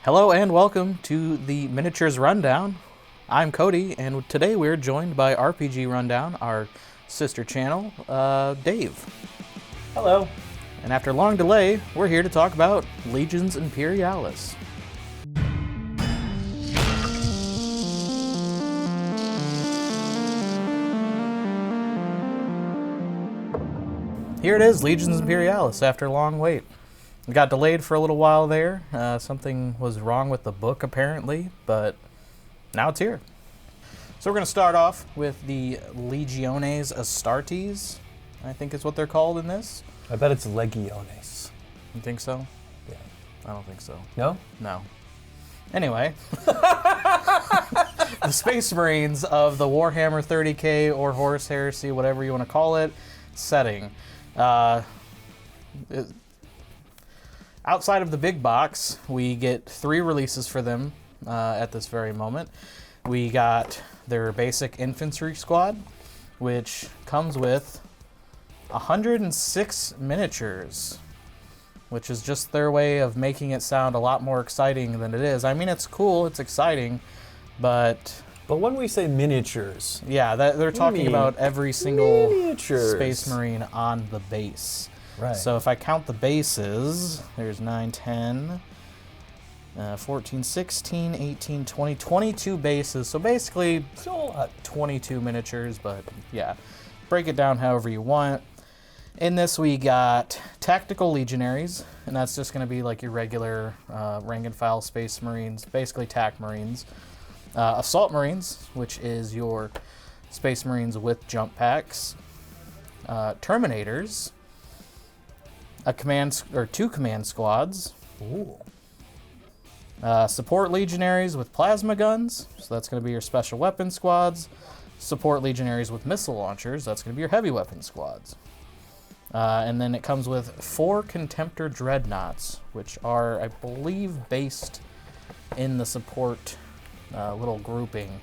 Hello and welcome to the Miniatures Rundown. I'm Cody, and today we're joined by RPG Rundown, our sister channel, Dave. Hello. And after a long delay, we're here to talk about Legions Imperialis. Here it is, Legions Imperialis, after a long wait. It got delayed for a little while there. Something was wrong with the book, apparently, but now it's here. So we're going to start off with the Legiones Astartes, I think is what they're called in this. I bet it's Legiones. You think so? Yeah. I don't think so. No? No. Anyway, the Space Marines of the Warhammer 30K or Horus Heresy, whatever you want to call it, setting. Outside of the big box, we get 3 releases for them at this very moment. We got their basic infantry squad, which comes with 106 miniatures, which is just their way of making it sound a lot more exciting than it is. I mean, it's cool, it's exciting, but... But when we say miniatures... Yeah, they're talking about every single miniatures. Space Marine on the base. Right. So if I count the bases, there's 9, 10, 14, 16, 18, 20, 22 bases. So basically, So 22 miniatures, but yeah, break it down however you want. In this, we got Tactical Legionaries, and that's just going to be like your regular rank and file Space Marines, basically TAC Marines. Assault Marines, which is your Space Marines with jump packs. Terminators, two command squads. Ooh. Support Legionaries with plasma guns, so that's going to be your special weapon squads. Support Legionaries with missile launchers, that's going to be your heavy weapon squads. And then it comes with 4 Contemptor Dreadnoughts, which are, I believe, based in the support little grouping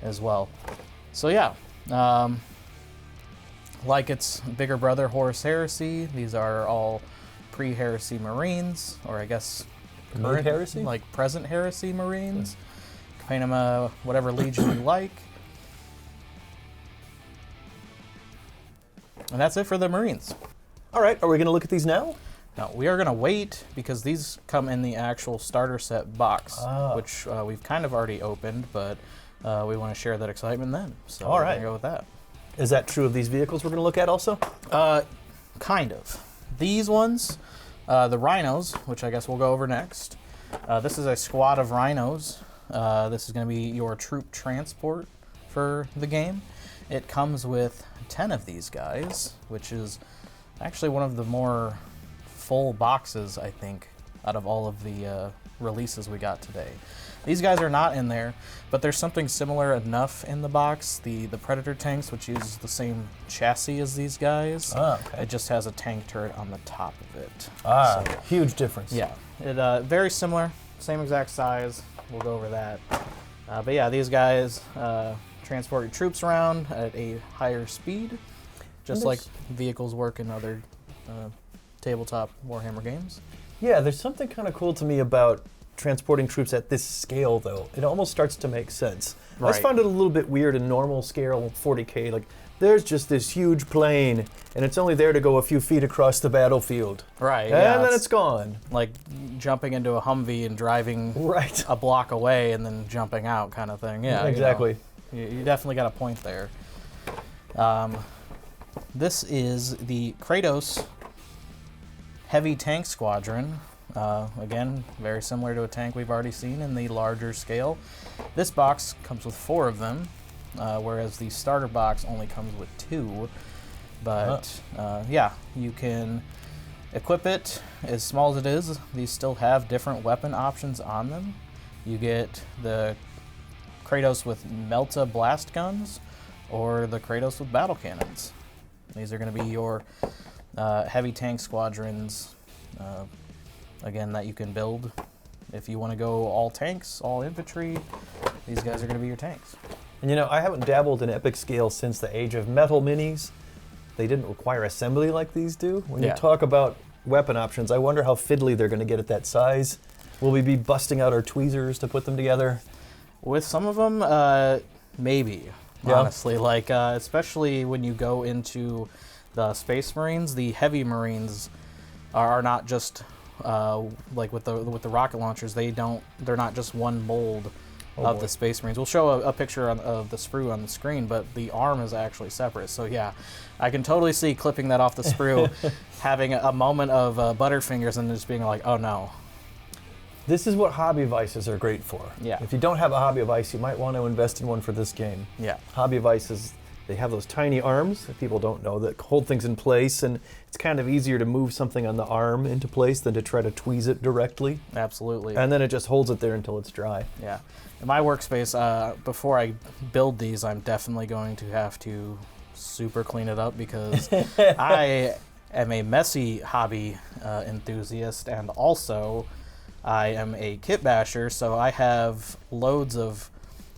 as well. So yeah, like its bigger brother Horus Heresy, these are all pre-Heresy Marines, or I guess Current Heresy? like present Heresy Marines. Paint them whatever legion you like. And that's it for the Marines. All right, are we going to look at these now? Now, we are going to wait because these come in the actual starter set box, which we've kind of already opened, but we want to share that excitement then. So All we're right. going to go with that. Is that true of these vehicles we're going to look at also? Kind of. These ones, the Rhinos, which I guess we'll go over next. This is a squad of Rhinos. This is going to be your troop transport for the game. It comes with 10 of these guys, which is actually one of the more full boxes, I think, out of all of the releases we got today. These guys are not in there, but there's something similar enough in the box. The Predator tanks, which uses the same chassis as these guys. Okay. It just has a tank turret on the top of it. So, huge difference. Yeah, it very similar, same exact size. We'll go over that. But yeah, these guys transport your troops around at a higher speed, just like vehicles work in other tabletop Warhammer games. Yeah, there's something kind of cool to me about transporting troops at this scale, though. It almost starts to make sense. I just found it a little bit weird in normal scale 40K. Like, there's just this huge plane, and it's only there to go a few feet across the battlefield. Right. And then it's gone. Like jumping into a Humvee and driving a block away and then jumping out kind of thing. Yeah, exactly. You definitely got a point there. This is the Kratos Heavy Tank Squadron. Again, very similar to a tank we've already seen in the larger scale. This box comes with 4 of them, whereas the starter box only comes with 2. But yeah, you can equip it as small as it is. These still have different weapon options on them. You get the Kratos with Melta blast guns or the Kratos with battle cannons. These are going to be your heavy tank squadrons, again, that you can build. If you want to go all tanks, all infantry, these guys are going to be your tanks. And you know, I haven't dabbled in epic scale since the age of metal minis. They didn't require assembly like these do. When you talk about weapon options, I wonder how fiddly they're going to get at that size. Will we be busting out our tweezers to put them together? With some of them, maybe. Yeah. Honestly, like especially when you go into the Space Marines, the heavy Marines are not just like with the rocket launchers. They're not just one mold of the Space Marines. We'll show a picture of the sprue on the screen, but the arm is actually separate. So yeah, I can totally see clipping that off the sprue, having a moment of butterfingers, and just being like, oh no. This is what hobby vices are great for. Yeah. If you don't have a hobby vice, you might want to invest in one for this game. Yeah. Hobby vices, they have those tiny arms that people don't know that hold things in place, and it's kind of easier to move something on the arm into place than to try to tweeze it directly. Absolutely. And then it just holds it there until it's dry. Yeah. In my workspace, before I build these, I'm definitely going to have to super clean it up because I am a messy hobby enthusiast, and also I am a kit basher, so I have loads of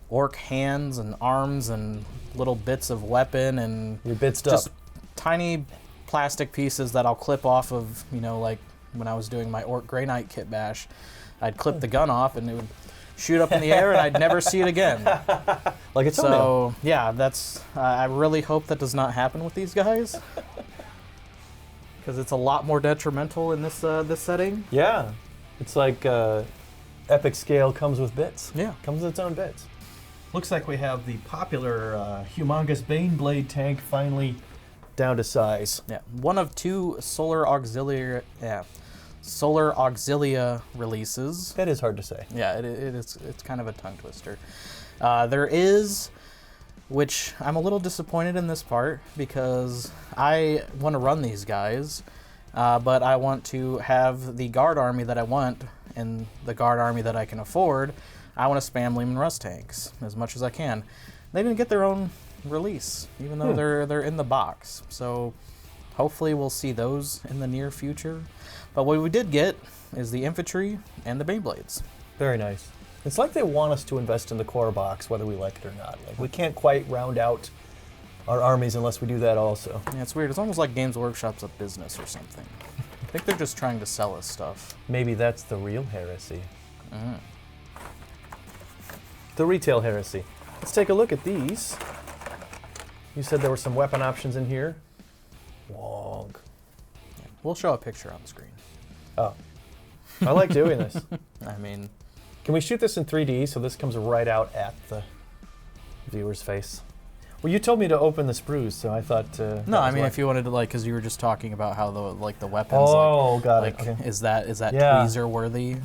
orc hands and arms and little bits of weapon and You're bitsed just up. tiny plastic pieces that I'll clip off of, like when I was doing my Orc Grey Knight kit bash, I'd clip the gun off and it would shoot up in the air and I'd never see it again. Like it's so, yeah, that's, I really hope that does not happen with these guys. Because it's a lot more detrimental in this setting. Yeah. It's like Epic scale comes with bits. Yeah. Comes with its own bits. Looks like we have the popular humongous Baneblade tank finally down to size. Yeah, one of two Solar Auxilia releases. That is hard to say. Yeah, it's kind of a tongue twister. There is, which I'm a little disappointed in this part because I want to run these guys, but I want to have the guard army that I want and the guard army that I can afford. I want to spam Leman Russ tanks as much as I can. They didn't get their own release, even though they're in the box. So hopefully we'll see those in the near future. But what we did get is the infantry and the Baneblades. Very nice. It's like they want us to invest in the core box, whether we like it or not. Like we can't quite round out our armies unless we do that also. Yeah, it's weird. It's almost like Games Workshop's a business or something. I think they're just trying to sell us stuff. Maybe that's the real heresy. The retail heresy. Let's take a look at these. You said there were some weapon options in here. Wonk. We'll show a picture on the screen. Oh. I like doing this. I mean... Can we shoot this in 3D so this comes right out at the viewer's face? Well, you told me to open the sprues, so I thought... no, I mean, if you wanted to, like, because you were just talking about how the weapons... Oh, got it. Okay. Is that Yeah. tweezer worthy?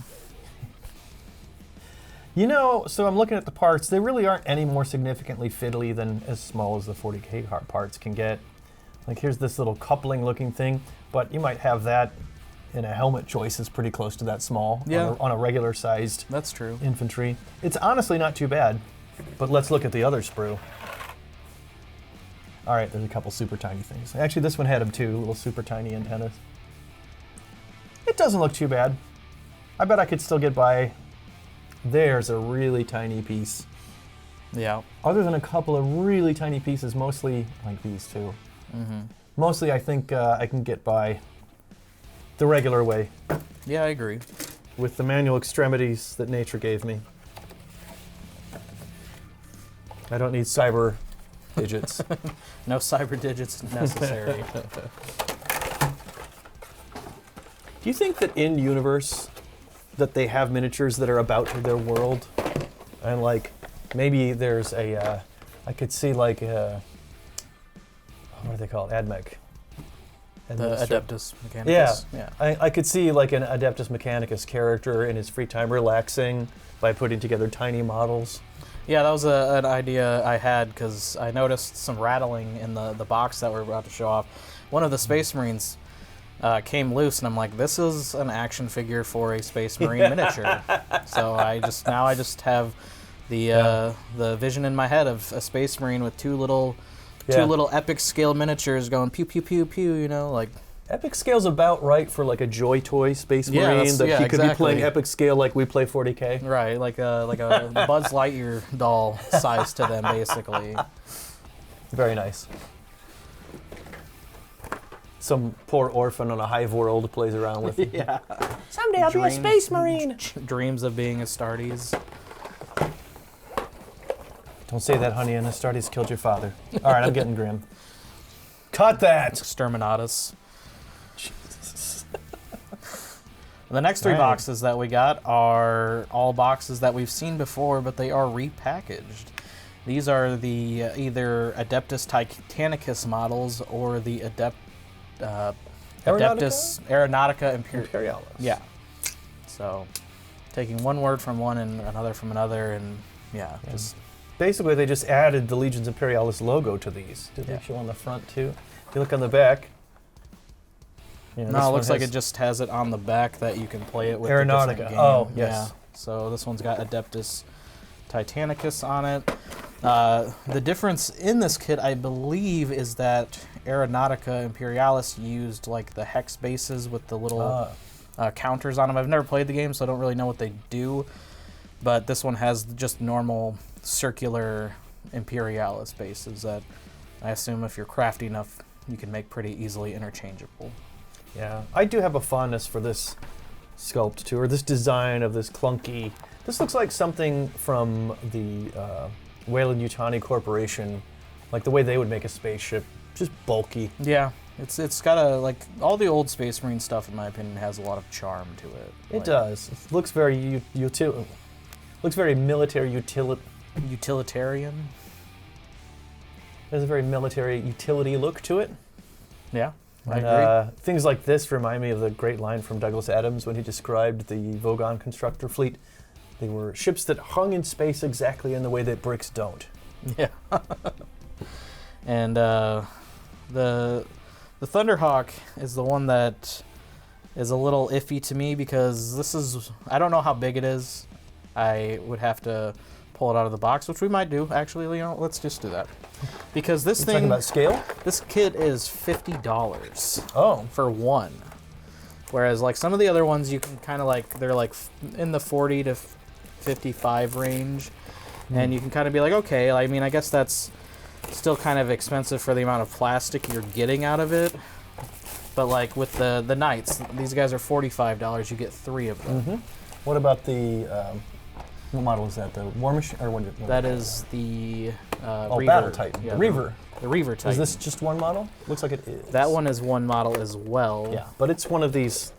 You know, so I'm looking at the parts. They really aren't any more significantly fiddly than as small as the 40K parts can get. Like, here's this little coupling looking thing, but you might have that in a helmet choice is pretty close to that small on a regular sized That's true. infantry. It's honestly not too bad, but let's look at the other sprue. All right, there's a couple super tiny things. Actually, this one had them too, little super tiny antennas. It doesn't look too bad. I bet I could still get by. There's a really tiny piece. Yeah. Other than a couple of really tiny pieces, mostly like these two. Mostly, I think I can get by the regular way. Yeah, I agree. With the manual extremities that nature gave me. I don't need cyber digits. No cyber digits necessary. Do you think that in universe that they have miniatures that are about their world? And like maybe there's a I could see like a, what do they call it? AdMech. The Adeptus Mechanicus. Yeah. I could see like an Adeptus Mechanicus character in his free time relaxing by putting together tiny models. Yeah, that was an idea I had because I noticed some rattling in the box that we're about to show off. One of the Space Marines came loose, and I'm like, this is an action figure for a Space Marine miniature. So I just have the vision in my head of a Space Marine with two little epic scale miniatures going pew pew pew pew. like. Epic scale's about right for like a Joy Toy Space Marine that he could be playing epic scale like we play 40K. Right, like a Buzz Lightyear doll size to them, basically. Very nice. some poor orphan on a hive world plays around with. Yeah. Someday I'll be a space marine. Dreams of being Astartes. Don't say that, honey, and Astartes killed your father. All right, I'm getting grim. Cut that! Exterminatus. Jesus. The next three boxes that we got are all boxes that we've seen before, but they are repackaged. These are the either Adeptus Titanicus models or the Adeptus Aeronautica Imperialis. Yeah. So, taking one word from one and another from another, and just basically they just added the Legions Imperialis logo to these. Did they show on the front too? If you look on the back. No, it looks like it just has it on the back that you can play it with. Aeronautica. Oh, yes. Yeah. So this one's got Adeptus Titanicus on it. The difference in this kit, I believe, is that Aeronautica Imperialis used like the hex bases with the little counters on them. I've never played the game, so I don't really know what they do. But this one has just normal circular Imperialis bases that I assume if you're crafty enough, you can make pretty easily interchangeable. Yeah, I do have a fondness for this sculpt too, or this design of this clunky. This looks like something from the Weyland-Yutani Corporation, like the way they would make a spaceship, just bulky. Yeah, it's got a, like, all the old Space Marine stuff, in my opinion, has a lot of charm to it. It does. It looks very looks very military utilitarian. There's a very military utility look to it. Yeah. I agree. Things like this remind me of the great line from Douglas Adams when he described the Vogon constructor fleet. They were ships that hung in space exactly in the way that bricks don't. Yeah. And the Thunderhawk is the one that is a little iffy to me because this is, I don't know how big it is. I would have to pull it out of the box, which we might do. Actually, let's just do that. Because this thing... Talking about scale? This kit is $50 for one. Whereas like some of the other ones you can kind of like, they're like in the 40 to 55 range. And you can kind of be like, okay, I mean, I guess that's still kind of expensive for the amount of plastic you're getting out of it. But like with the Knights, these guys are $45. You get 3 of them. Mm-hmm. What about the... what model is that? The War Machine? Or what that is the Reaver. Battle Titan. Yeah, the Reaver. The Reaver Titan. Is this just one model? Looks like it is. That one is one model as well. Yeah, but it's one of these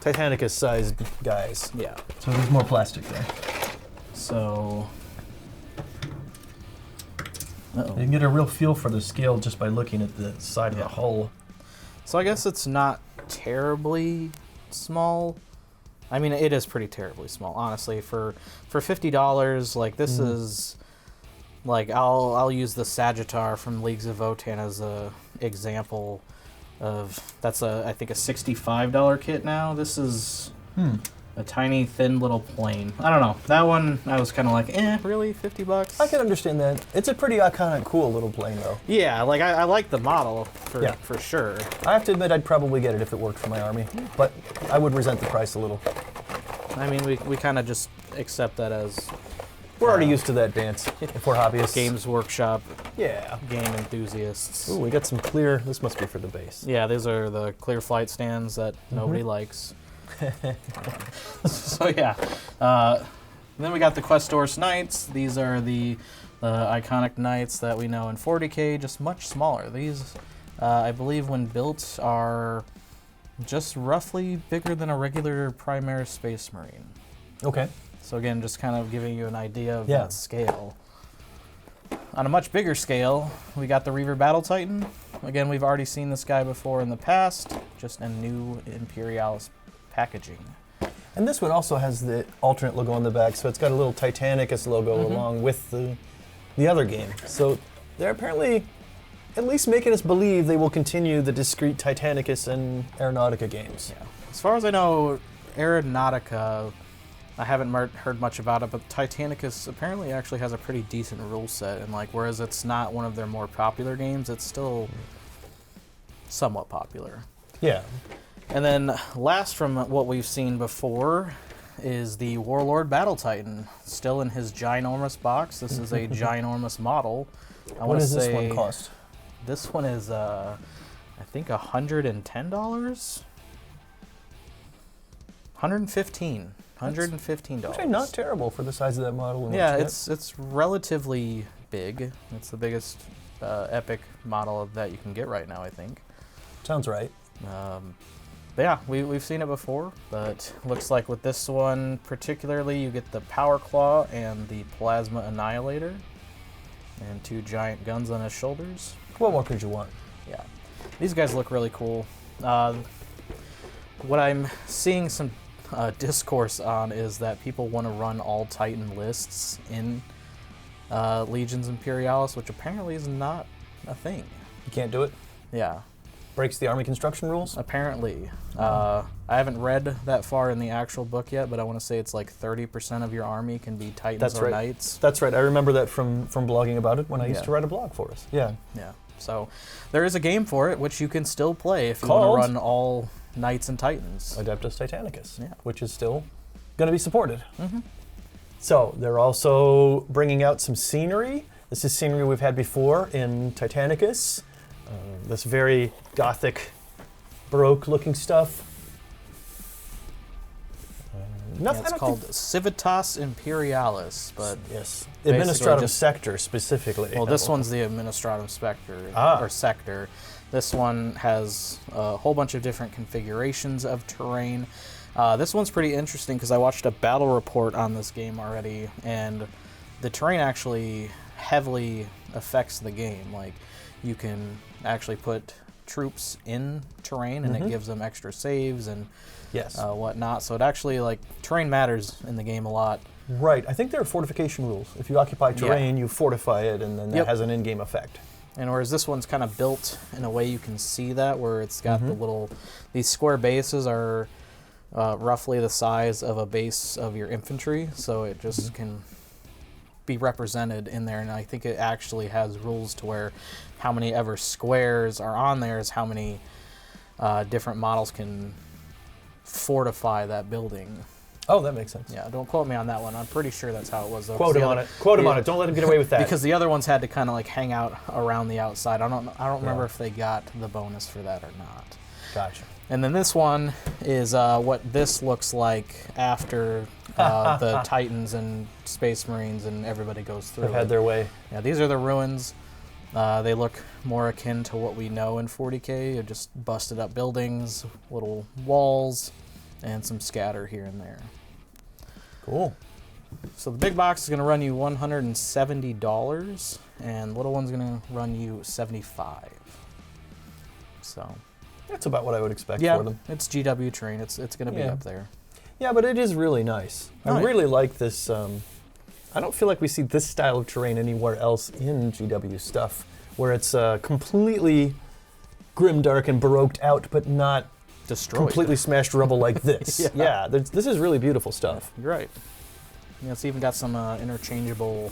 Titanicus-sized guys. Yeah. So there's more plastic there. So... You can get a real feel for the scale just by looking at the side of the hull. So I guess it's not terribly small. I mean, it is pretty terribly small, honestly. For $50, like this is, like I'll use the Sagittar from Leagues of Votan as a example of that's I think a $65 kit now. This is a tiny, thin little plane. I don't know. That one I was kind of like, really, $50? I can understand that. It's a pretty iconic, cool little plane, though. Yeah, like I like the model for sure. I have to admit, I'd probably get it if it worked for my army, but I would resent the price a little. I mean, we kind of just accept that as... We're already used to that dance, if we're hobbyists. Games Workshop. Yeah. Game enthusiasts. Ooh, we got some clear... This must be for the base. Yeah, these are the clear flight stands that nobody likes. So yeah. Then we got the Questor's Knights. These are the iconic Knights that we know in 40K, just much smaller. These, I believe when built, are... just roughly bigger than a regular Primaris Space Marine. Okay. So again, just kind of giving you an idea of that scale. On a much bigger scale, we got the Reaver Battle Titan. Again, we've already seen this guy before in the past, just in new Imperialis packaging. And this one also has the alternate logo on the back, so it's got a little Titanicus logo along with the other game. So they're apparently... at least making us believe they will continue the discrete Titanicus and Aeronautica games. Yeah. As far as I know, Aeronautica, I haven't heard much about it, but Titanicus apparently actually has a pretty decent rule set, and like whereas it's not one of their more popular games, it's still somewhat popular. Yeah. And then last from what we've seen before is the Warlord Battle Titan, still in his ginormous box. This is a ginormous model. What does this one cost? This one is, I think $110. $115. $115. Actually, not terrible for the size of that model. Yeah, it's relatively big. It's the biggest Epic model that you can get right now, I think. Sounds right. But yeah, we've seen it before, but looks like with this one particularly, you get the Power Claw and the Plasma Annihilator, and 2 giant guns on his shoulders. What more could you want? Yeah, these guys look really cool. What I'm seeing some discourse on is that people want to run all Titan lists in Legions Imperialis, which apparently is not a thing. You can't do it? Yeah. Breaks the army construction rules? Apparently. I haven't read that far in the actual book yet, but I want to say it's like 30% of your army can be Titans or Knights. That's right. I remember that from blogging about it when I used to write a blog for us. Yeah. Yeah. So there is a game for it, which you can still play if you want to run all Knights and Titans. Adeptus Titanicus, yeah. Which is still going to be supported. Mm-hmm. So they're also bringing out some scenery. This is scenery we've had before in Titanicus. This very gothic, Baroque-looking stuff. It's called Civitas Imperialis, but yes, Administratum Sector specifically. Well, this one's the Administratum Sector. This one has a whole bunch of different configurations of terrain. This one's pretty interesting because I watched a battle report on this game already, and the terrain actually heavily affects the game. Like, you can actually put troops in terrain, and it gives them extra saves and whatnot. So it actually, like, terrain matters in the game a lot. Right. I think there are fortification rules. If you occupy terrain, you fortify it, and then that has an in-game effect. And whereas this one's kind of built in a way you can see that, where it's got these square bases are roughly the size of a base of your infantry, so it just can be represented in there. And I think it actually has rules to where how many ever squares are on there is how many different models can fortify that building. Oh, that makes sense. Yeah, don't quote me on that one. I'm pretty sure that's how it was, though. Quote him on it. Quote him on it. Don't let him get away with that. Because the other ones had to kind of like hang out around the outside. I don't remember if they got the bonus for that or not. Gotcha. And then this one is what this looks like after the Titans and Space Marines and everybody goes through. They've had their way. Yeah, these are the ruins. They look more akin to what we know in 40K. You're just busted up buildings, little walls, and some scatter here and there. Cool. So the big box is going to run you $170, and the little one's going to run you $75. So that's about what I would expect for them. It's GW terrain. It's going to be up there. Yeah, but it is really nice. I really like this. I don't feel like we see this style of terrain anywhere else in GW stuff, where it's completely grimdark and baroqued out, but not destroyed, completely smashed rubble like this. This is really beautiful stuff. You're right. Yeah, it's even got some interchangeable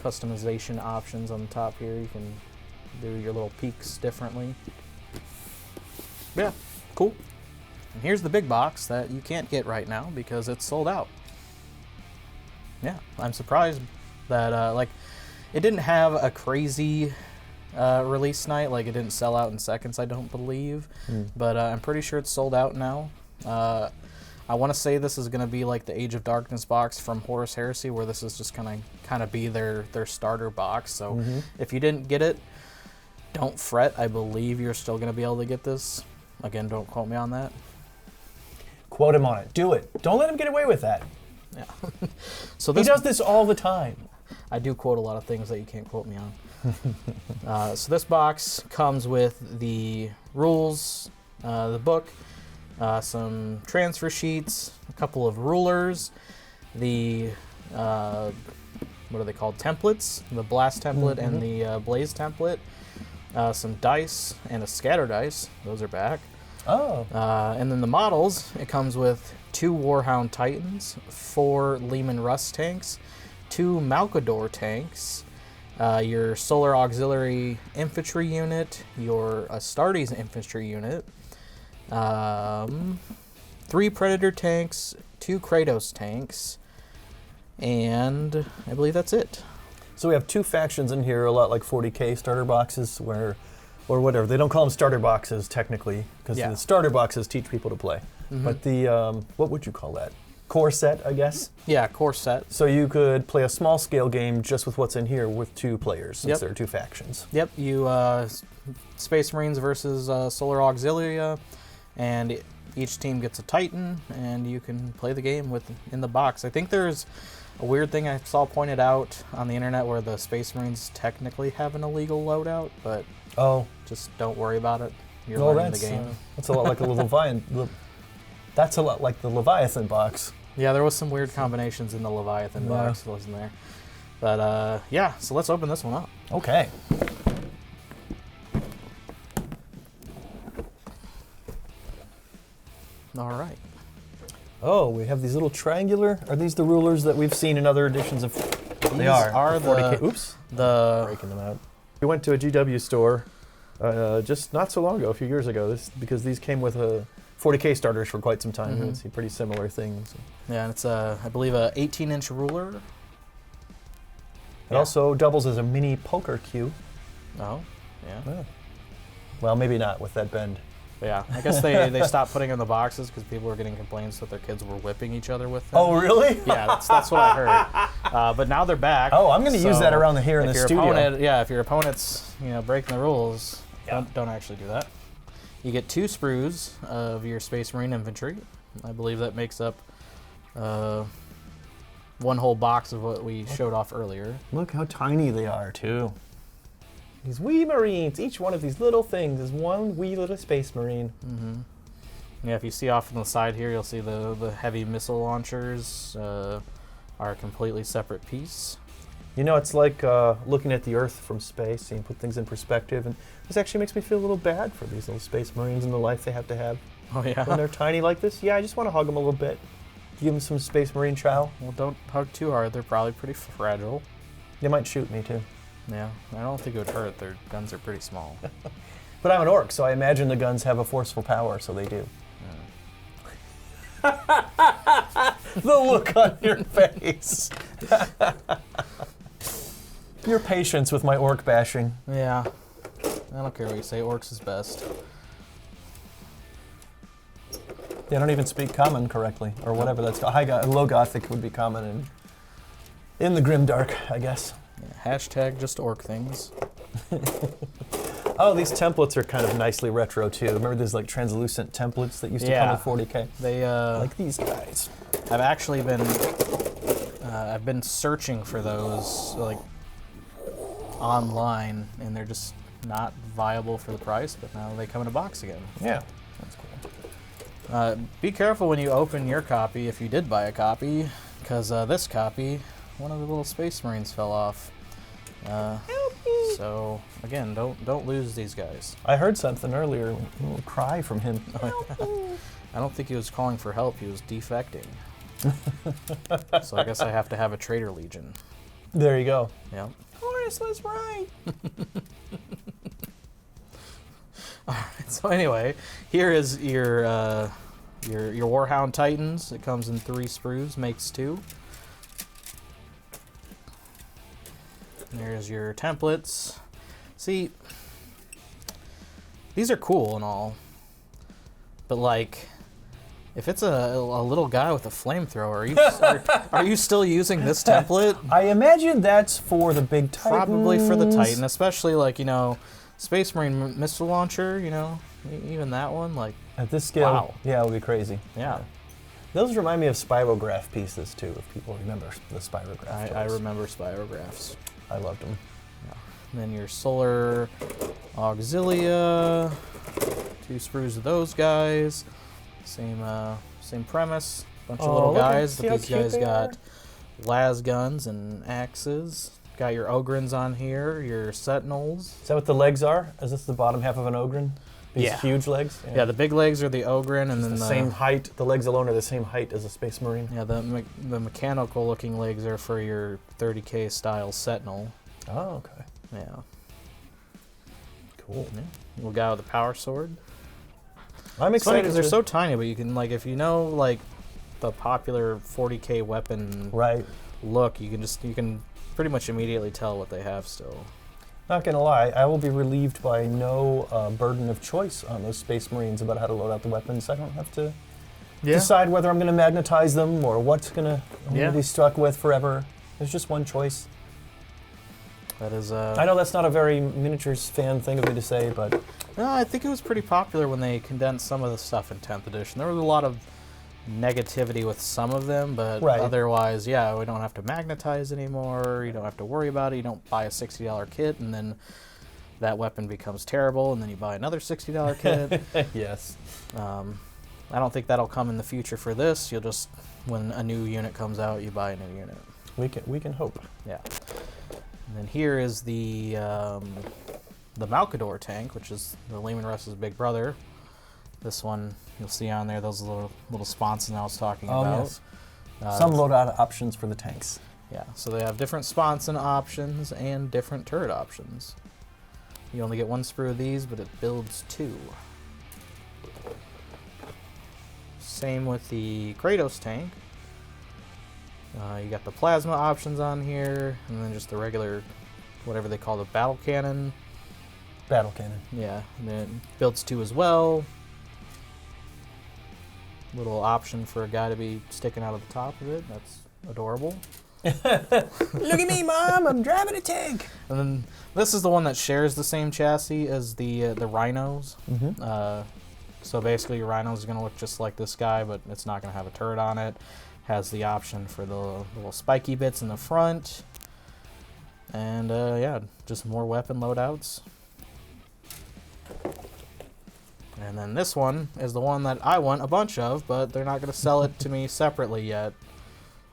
customization options on the top here. You can do your little peaks differently. Yeah, cool. And here's the big box that you can't get right now because it's sold out. Yeah, I'm surprised that it didn't have a crazy release night. Like, it didn't sell out in seconds, I don't believe. But I'm pretty sure it's sold out now. I want to say this is going to be like the Age of Darkness box from Horus Heresy, where this is just kind of be their starter box. So if you didn't get it, don't fret. I believe you're still going to be able to get this. Again, don't quote me on that. Quote him on it. Do it. Don't let him get away with that. Yeah. So he does this all the time. I do quote a lot of things that you can't quote me on. So this box comes with the rules, the book, some transfer sheets, a couple of rulers, the what are they called? Templates, the blast template and the blaze template, some dice and a scatter dice. Those are back. Oh. And then the models, it comes with 2 Warhound Titans, 4 Leman Russ tanks, 2 Malkador tanks, your Solar Auxiliary Infantry unit, your Astartes Infantry unit, 3 Predator tanks, 2 Kratos tanks, and I believe that's it. So we have 2 factions in here, a lot like 40K starter boxes, where or whatever. They don't call them starter boxes technically, because the starter boxes teach people to play. But the, what would you call that? Core set, I guess? Yeah, core set. So you could play a small scale game just with what's in here with 2 players, since there are 2 factions. Yep, you Space Marines versus Solar Auxilia, and each team gets a Titan, and you can play the game in the box. I think there's a weird thing I saw pointed out on the internet where the Space Marines technically have an illegal loadout, but just don't worry about it. You're learning the game. That's a lot like a Leviathan. That's a lot like the Leviathan box. Yeah, there was some weird combinations in the Leviathan box, wasn't there? But yeah, so let's open this one up. Okay. All right. Oh, we have these little triangular. Are these the rulers that we've seen in other editions of? They are the 40K. Oops. Breaking them out. We went to a GW store just not so long ago, a few years ago. Because these came with 40K starters for quite some time. You would see pretty similar things. Yeah, and it's I believe a 18-inch ruler. It also doubles as a mini poker cue. Oh, yeah. Well, maybe not with that bend. Yeah, I guess they stopped putting in the boxes because people were getting complaints that their kids were whipping each other with them. Oh, really? Yeah, that's what I heard. But now they're back. Oh, I'm going to use that around here in the studio. If your opponent's breaking the rules, don't actually do that. You get 2 sprues of your Space Marine infantry. I believe that makes up one whole box of what we showed off earlier. Look how tiny they are, too. These wee Marines, each one of these little things is one wee little Space Marine. Yeah, if you see off on the side here, you'll see the heavy missile launchers are a completely separate piece. You know, it's like looking at the Earth from space and put things in perspective. And this actually makes me feel a little bad for these little Space Marines and the life they have to have. Oh, yeah? When they're tiny like this, I just want to hug them a little bit. Give them some Space Marine chow. Well, don't hug too hard. They're probably pretty fragile. They might shoot me, too. Yeah, I don't think it would hurt. Their guns are pretty small. But I'm an orc, so I imagine the guns have a forceful power, so they do. The look on your face. Your patience with my orc bashing. Yeah, I don't care what you say. Orcs is best. They don't even speak common correctly, or whatever that's called. Low Gothic would be common in the Grimdark, I guess. Yeah, hashtag just orc things. Oh, these templates are kind of nicely retro too. Remember those like translucent templates that used to come with 40K? They like these guys. I've actually been searching for those like online, and they're just not viable for the price. But now they come in a box again. Yeah, that's cool. Be careful when you open your copy if you did buy a copy, because this copy, one of the little Space Marines fell off. So again, don't lose these guys. I heard something earlier, a little cry from him. I don't think he was calling for help. He was defecting. So I guess I have to have a traitor legion. There you go. Yep. Horus was right. All right. So anyway, here is your Warhound Titans. It comes in 3 sprues, makes 2. There's your templates. See, these are cool and all, but like, if it's a little guy with a flamethrower, are you still using this template? I imagine that's for the big Titans. Probably for the Titan, especially like, Space Marine missile launcher, even that one, like. At this scale, wow. Yeah, it would be crazy. Yeah. Those remind me of spirograph pieces too, if people remember the spirograph. I remember spirographs. I loved them. Yeah. And then your Solar Auxilia, 2 sprues of those guys. Same premise. Bunch of little guys, but these guys got las guns and axes. Got your Ogrins on here, your Sentinels. Is that what the legs are? Is this the bottom half of an Ogrin? These huge legs? Yeah, the big legs are the Ogrin, and then the same height. The legs alone are the same height as a Space Marine. Yeah, the mechanical looking legs are for your 30K style Sentinel. Oh, okay. Yeah. Cool. Yeah. Little guy with a power sword. I'm excited because they're so tiny, but you can, like, if you know, like, the popular 40K weapon look, you can pretty much immediately tell what they have still. Not gonna lie, I will be relieved by no burden of choice on those Space Marines about how to load out the weapons. I don't have to decide whether I'm gonna magnetize them or I'm gonna be stuck with forever. There's just one choice. That is. I know that's not a very miniatures fan thing of me to say, but no, I think it was pretty popular when they condensed some of the stuff in 10th edition. There was a lot of negativity with some of them, but otherwise, we don't have to magnetize anymore. You don't have to worry about it. You don't buy a $60 kit and then that weapon becomes terrible, and then you buy another $60 kit. Yes. I don't think that'll come in the future for this. You'll just, when a new unit comes out, you buy a new unit. We can hope. Yeah. And then here is the Malkador tank, which is the Leman Russ's big brother. This one, you'll see on there those little sponsons I was talking about. Yes. Some loadout options for the tanks. Yeah, so they have different sponson options and different turret options. You only get one sprue of these, but it builds 2. Same with the Kratos tank. You got the plasma options on here, and then just the regular, whatever they call the battle cannon. Battle cannon. Yeah, and then builds 2 as well. Little option for a guy to be sticking out of the top of it. That's adorable. Look at me, Mom! I'm driving a tank. And then this is the one that shares the same chassis as the rhinos. Mm-hmm. So basically, your rhino is going to look just like this guy, but it's not going to have a turret on it. Has the option for the little spiky bits in the front. And just more weapon loadouts. And then this one is the one that I want a bunch of, but they're not going to sell it to me separately yet.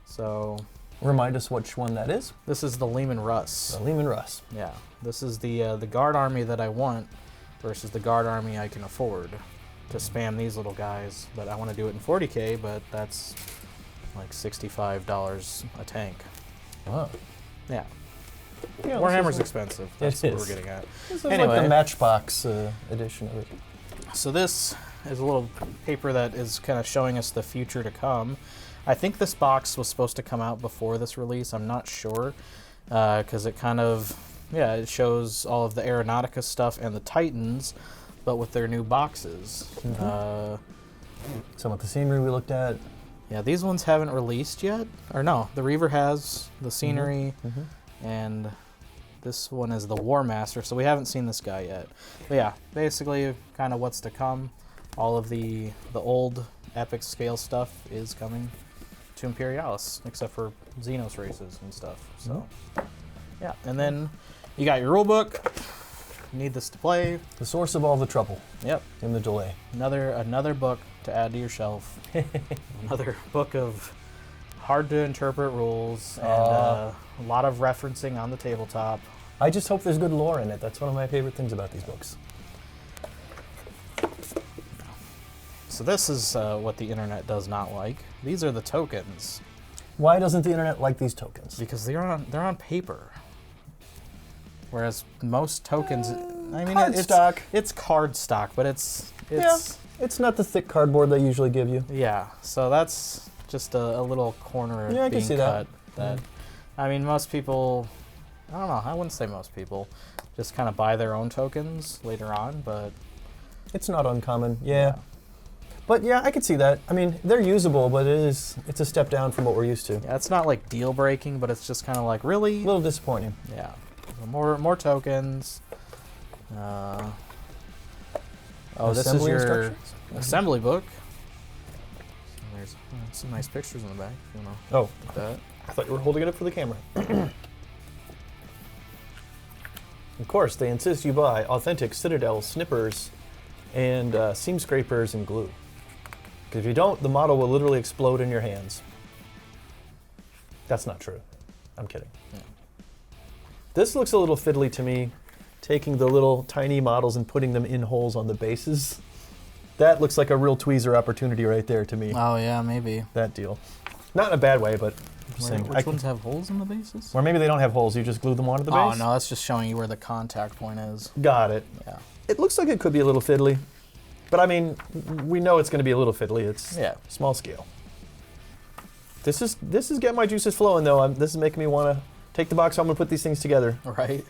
So remind us which one that is. This is the Leman Russ. The Leman Russ. Yeah. This is the guard army that I want versus the guard army I can afford to spam these little guys. But I want to do it in 40K, but that's like $65 a tank. Oh. Yeah. Warhammer's expensive. That's what we're getting at. This is like the Matchbox edition of it. So this is a little paper that is kind of showing us the future to come. I think this box was supposed to come out before this release. I'm not sure because it kind of, it shows all of the Aeronautica stuff and the Titans, but with their new boxes. Mm-hmm. Some of the scenery we looked at. Yeah, these ones haven't released yet. Or no, the Reaver has the scenery, and this one is the War Master, so we haven't seen this guy yet. But yeah, basically kind of what's to come. All of the old epic scale stuff is coming to Imperialis, except for Xenos races and stuff. So yeah, and then you got your rule book. You need this to play. The source of all the trouble. Yep. In the delay. Another book to add to your shelf. Another book of hard to interpret rules and a lot of referencing on the tabletop. I just hope there's good lore in it. That's one of my favorite things about these books. So this is what the internet does not like. These are the tokens. Why doesn't the internet like these tokens? Because they're on paper. Whereas most tokens, I mean, it's card stock, but it's not the thick cardboard they usually give you. Yeah, so that's just a little corner being I can see cut. That I mean, most people, I don't know, I wouldn't say most people, just kind of buy their own tokens later on, but it's not uncommon. Yeah. But yeah, I could see that. I mean, they're usable, but it's a step down from what we're used to. Yeah, it's not like deal breaking, but it's just kind of like, really? A little disappointing. Yeah. More tokens. This is your assembly book. There's some nice pictures in the back. If you know that. I thought you were holding it up for the camera. Of course, they insist you buy authentic Citadel snippers and seam scrapers and glue. Because if you don't, the model will literally explode in your hands. That's not true. I'm kidding. Yeah. This looks a little fiddly to me, taking the little tiny models and putting them in holes on the bases. That looks like a real tweezer opportunity right there to me. Oh yeah, maybe. That deal. Not in a bad way, but I'm just saying. Which ones have holes in the bases? Or maybe they don't have holes, you just glue them onto the base? Oh no, that's just showing you where the contact point is. Got it. Yeah. It looks like it could be a little fiddly. But I mean, we know it's going to be a little fiddly. It's small scale. This is getting my juices flowing though. This is making me want to take the box home and put these things together. Right.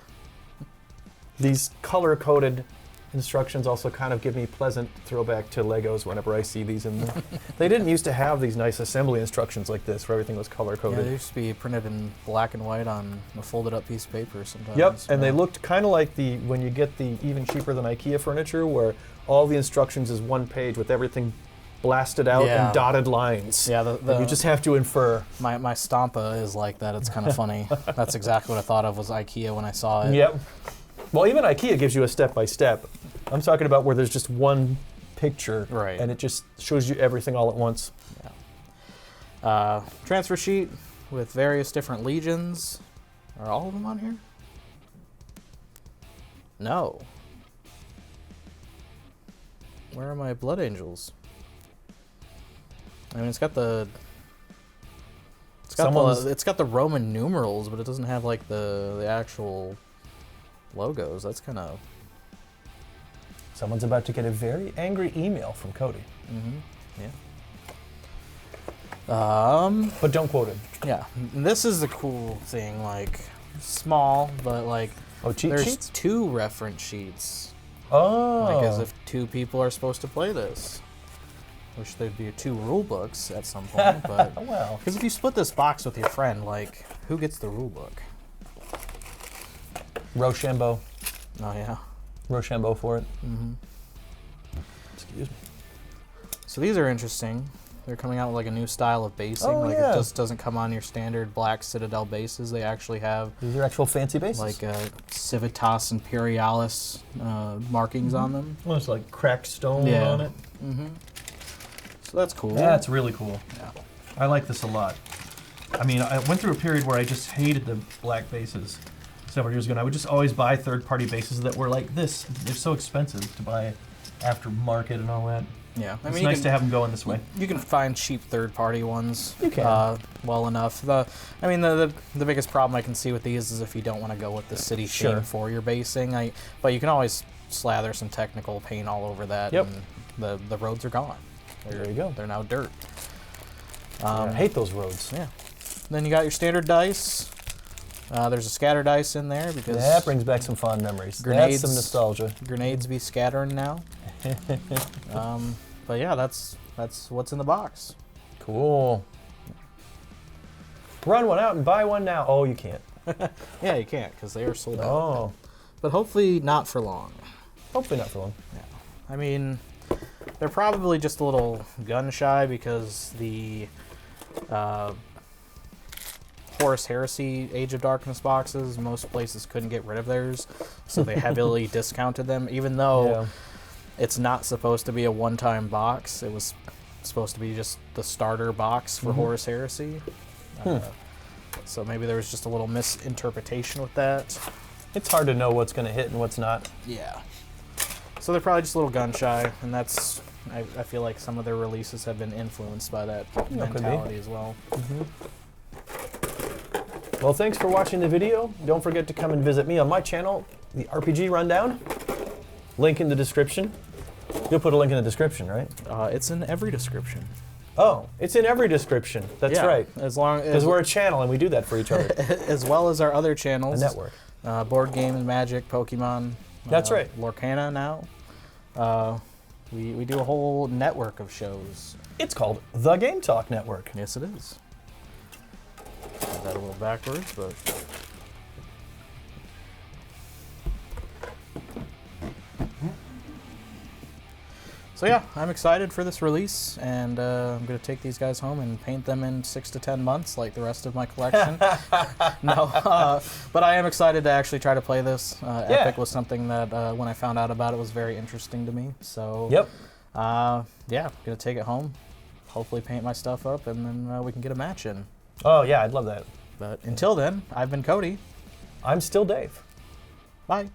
These color-coded instructions also kind of give me pleasant throwback to Legos whenever I see these in there. They didn't used to have these nice assembly instructions like this where everything was color-coded. Yeah, they used to be printed in black and white on a folded-up piece of paper sometimes. Yep, and they looked kind of like when you get the even cheaper than IKEA furniture, where all the instructions is one page with everything blasted out in dotted lines. Yeah, you just have to infer. My Stampa is like that. It's kind of funny. That's exactly what I thought of was IKEA when I saw it. Yep. Well, even IKEA gives you a step-by-step. I'm talking about where there's just one picture, right, and it just shows you everything all at once. Yeah. Transfer sheet with various different legions. Are all of them on here? No. Where are my Blood Angels? I mean, it's got the Roman numerals, but it doesn't have like the actual logos. That's kind of. Someone's about to get a very angry email from Coty. Mm-hmm. Yeah. But don't quote him. Yeah. And this is the cool thing. Like, small, but like. Oh, cheat there's sheets? 2 reference sheets. Oh. Like as if 2 people are supposed to play this. Wish there'd be 2 rule books at some point, but well. Because if you split this box with your friend, like, who gets the rule book? Rochambeau. Oh yeah. Rochambeau for it. Mm-hmm. Excuse me. So these are interesting. They're coming out with like a new style of basing. Oh, like yeah. it just doesn't come on your standard black Citadel bases. They actually have these are actual fancy bases. like Civitas Imperialis markings on them. Almost like cracked stone on it. Mm-hmm. So that's cool. Yeah, it's really cool. Yeah. I like this a lot. I mean, I went through a period where I just hated the black bases several years ago, and I would just always buy third-party bases that were like this. They're so expensive to buy aftermarket and all that. Yeah, I mean, it's nice to have them going this way. You can find cheap third-party ones. You can. Well enough. The biggest problem I can see with these is if you don't want to go with the city theme for your basing. But you can always slather some technical paint all over that. Yep. And the roads are gone. There you go. They're now dirt. I hate those roads. Yeah. Then you got your standard dice. There's a scatter dice in there because that brings back some fond memories. That's some nostalgia. Grenades be scattering now. But yeah, that's what's in the box. Cool. Run one out and buy one now. Oh, you can't. Yeah, you can't because they are sold out. Oh. But hopefully not for long. Hopefully not for long. Yeah. I mean, they're probably just a little gun shy because the Horus Heresy Age of Darkness boxes, most places couldn't get rid of theirs, so they heavily discounted them, even though it's not supposed to be a one-time box. It was supposed to be just the starter box for Horus Heresy. So maybe there was just a little misinterpretation with that. It's hard to know what's going to hit and what's not. Yeah. So they're probably just a little gun shy, and that's, I feel like some of their releases have been influenced by that mentality as well. Well, thanks for watching the video. Don't forget to come and visit me on my channel, the RPG Rundown. Link in the description. You'll put a link in the description, right? It's in every description. Oh, it's in every description. That's right. As long because we're a channel and we do that for each other. As well as our other channels. A network. Board Games, Magic, Pokemon. That's right. Lorcana now. We do a whole network of shows. It's called the Game Talk Network. Yes, it is. Got that a little backwards, but. So yeah, I'm excited for this release, and I'm going to take these guys home and paint them in 6 to 10 months like the rest of my collection. No, but I am excited to actually try to play this. Epic was something that when I found out about it was very interesting to me. So yeah, I'm going to take it home, hopefully paint my stuff up, and then we can get a match in. Oh yeah, I'd love that. But until then, I've been Coty. I'm still Dave. Bye.